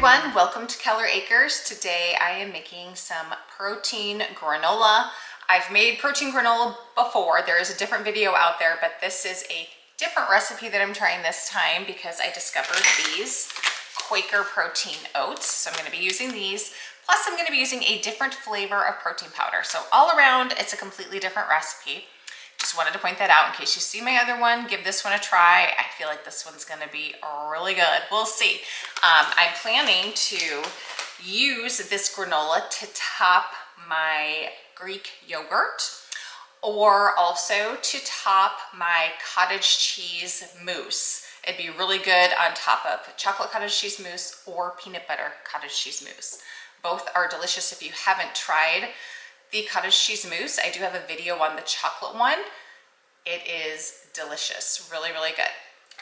everyone, welcome to Keller Acres. Today I am making some protein granola. I've made protein granola before. There is a different video out there, but this is a different recipe that I'm trying this time because I discovered these Quaker protein oats. So I'm going to be using these. Plus I'm going to be using a different flavor of protein powder. So all around, it's a completely different recipe. Just wanted to point that out in case you see my other one. Give this one a try. I feel like this one's going to be really good. We'll see. I'm planning to use this granola to top my Greek yogurt, or also to top my cottage cheese mousse. It'd be really good on top of chocolate cottage cheese mousse or peanut butter cottage cheese mousse. Both are delicious. If you haven't tried the cottage cheese mousse, I do have a video on the chocolate one. It is delicious, really, really good.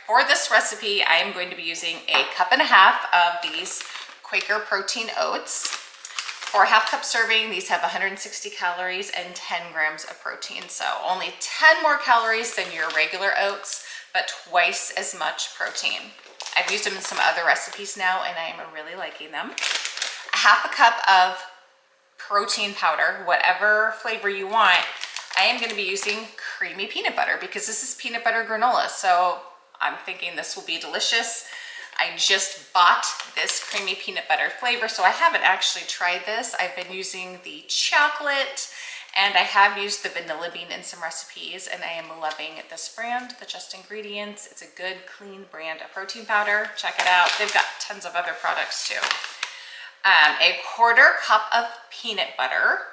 For this recipe, I am going to be using 1.5 cups of these Quaker protein oats. For a 1/2 cup serving, these have 160 calories and 10 grams of protein. So only 10 more calories than your regular oats, but twice as much protein. I've used them in some other recipes now, and I am really liking them. 1/2 cup of protein powder, whatever flavor you want. I am going to be using creamy peanut butter because this is peanut butter granola, so I'm thinking this will be delicious. I just bought this creamy peanut butter flavor, so I haven't actually tried this. I've been using the chocolate, and I have used the vanilla bean in some recipes, and I am loving this brand, the Just Ingredients. It's a good, clean brand of protein powder. Check it out. They've got tons of other products too. 1/4 cup of peanut butter,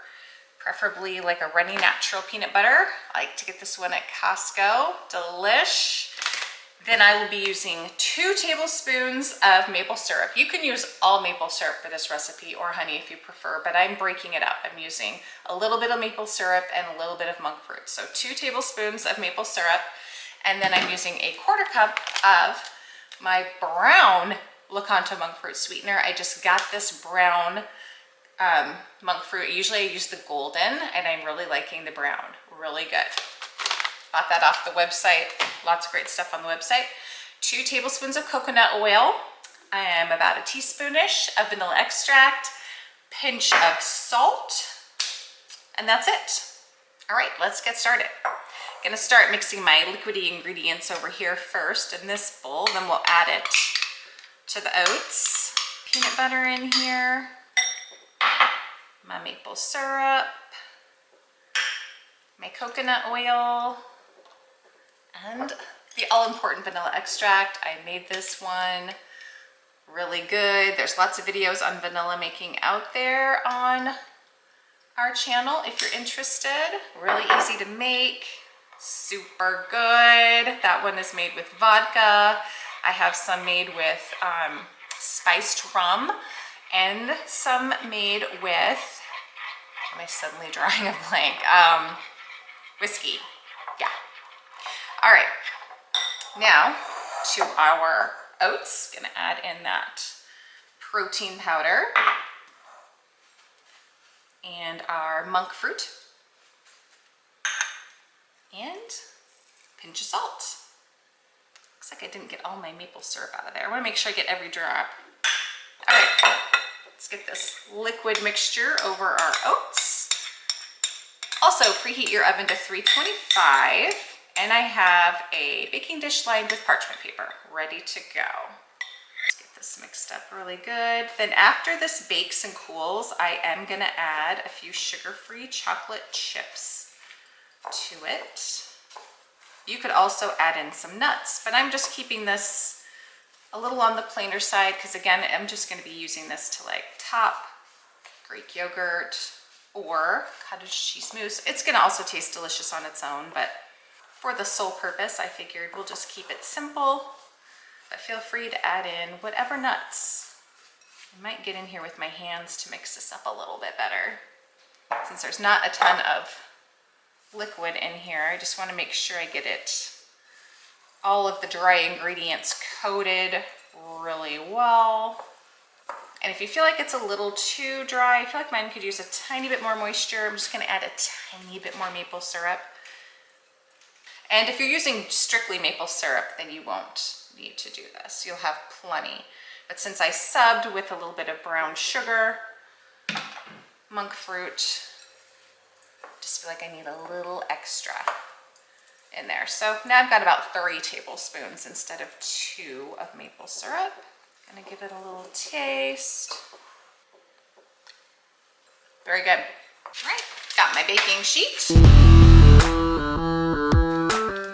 preferably like a runny natural peanut butter. I like to get this one at Costco. Delish. Then I will be using 2 tablespoons of maple syrup. You can use all maple syrup for this recipe, or honey if you prefer, but I'm breaking it up. I'm using a little bit of maple syrup and a little bit of monk fruit. So 2 tablespoons of maple syrup. And then I'm using 1/4 cup of my brown Lakanto monk fruit sweetener. I just got this brown monk fruit. Usually I use the golden, and I'm really liking the brown. Really good. Bought that off the website. Lots of great stuff on the website. 2 tablespoons of coconut oil. About a teaspoonish of vanilla extract, pinch of salt, and that's it. All right, let's get started. Gonna start mixing my liquidy ingredients over here first in this bowl, then we'll add it to the oats. Peanut butter in here, my maple syrup, my coconut oil, and the all-important vanilla extract. I made this one really good. There's lots of videos on vanilla making out there on our channel if you're interested. Really easy to make, super good. That one is made with vodka. I have some made with spiced rum, and some made with, am I suddenly drawing a blank? Whiskey. Yeah. All right. Now to our oats. Gonna add in that protein powder and our monk fruit and pinch of salt. Looks like I didn't get all my maple syrup out of there. I want to make sure I get every drop. All right, let's get this liquid mixture over our oats. Also, preheat your oven to 325, and I have a baking dish lined with parchment paper ready to go. Let's get this mixed up really good. Then after this bakes and cools, I am going to add a few sugar-free chocolate chips to it. You could also add in some nuts, but I'm just keeping this a little on the plainer side because, again, I'm just going to be using this to like top Greek yogurt or cottage cheese mousse. It's going to also taste delicious on its own, but for the sole purpose, I figured we'll just keep it simple, but feel free to add in whatever nuts. I might get in here with my hands to mix this up a little bit better. Since there's not a ton of liquid in here, I just want to make sure I get it, all of the dry ingredients coated really well. And if you feel like it's a little too dry, I feel like mine could use a tiny bit more moisture. I'm just going to add a tiny bit more maple syrup. And if you're using strictly maple syrup, then you won't need to do this. You'll have plenty. But since I subbed with a little bit of brown sugar, monk fruit, just feel like I need a little extra in there. So now I've got about 30 tablespoons instead of 2 of maple syrup. Gonna give it a little taste. Very good. All right, got my baking sheet.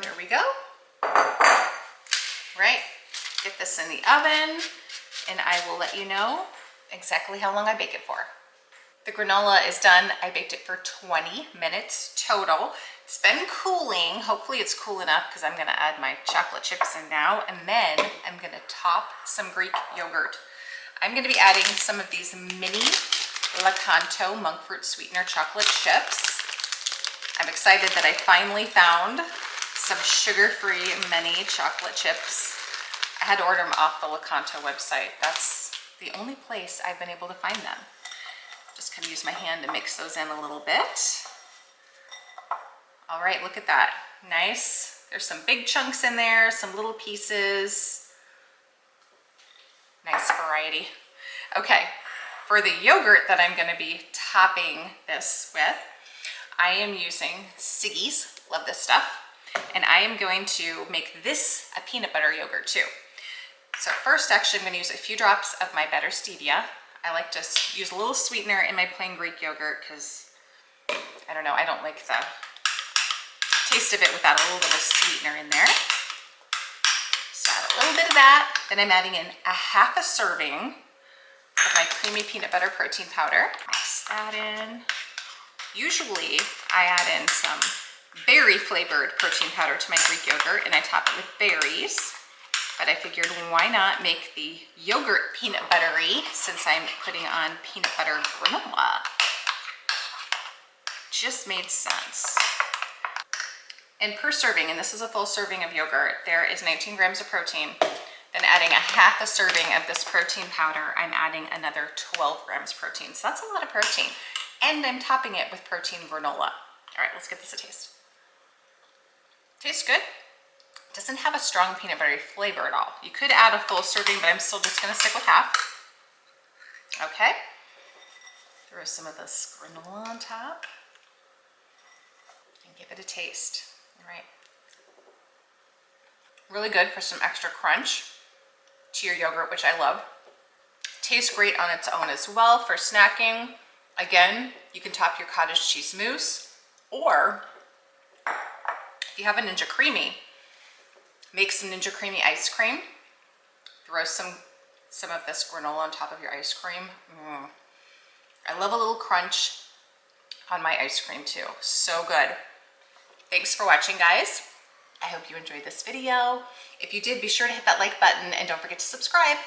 There we go. Right, get this in the oven and I will let you know exactly how long I bake it for. The granola is done. I baked it for 20 minutes total. It's been cooling. Hopefully it's cool enough because I'm gonna add my chocolate chips in now, and then I'm gonna top some Greek yogurt. I'm gonna be adding some of these mini Lakanto monk fruit sweetener chocolate chips. I'm excited that I finally found some sugar-free mini chocolate chips. I had to order them off the Lakanto website. That's the only place I've been able to find them. Just gonna use my hand to mix those in a little bit. All right, look at that, nice. There's some big chunks in there, some little pieces. Nice variety. Okay, for the yogurt that I'm gonna be topping this with, I am using Siggi's, love this stuff. And I am going to make this a peanut butter yogurt too. So first, actually, I'm gonna use a few drops of my better stevia. I like to use a little sweetener in my plain Greek yogurt because, I don't know, I don't like the taste of it without a little bit of sweetener in there. So add a little bit of that. Then I'm adding in a half a serving of my creamy peanut butter protein powder. Mix that in. Usually I add in some berry flavored protein powder to my Greek yogurt and I top it with berries. But I figured, why not make the yogurt peanut buttery since I'm putting on peanut butter granola? Just made sense. And per serving, and this is a full serving of yogurt, there is 19 grams of protein. Then adding a half a serving of this protein powder, I'm adding another 12 grams protein. So that's a lot of protein. And I'm topping it with protein granola. All right, let's give this a taste. Tastes good. Doesn't have a strong peanut buttery flavor at all. You could add a full serving, but I'm still just gonna stick with half. Okay. Throw some of this granola on top and give it a taste. All right. Really good for some extra crunch to your yogurt, which I love. Tastes great on its own as well for snacking. Again, you can top your cottage cheese mousse, or if you have a Ninja Creamy, make some Ninja Creamy ice cream. Throw some of this granola on top of your ice cream. I love a little crunch on my ice cream too. So good. Thanks for watching, guys. I hope you enjoyed this video. If you did, be sure to hit that like button and don't forget to subscribe.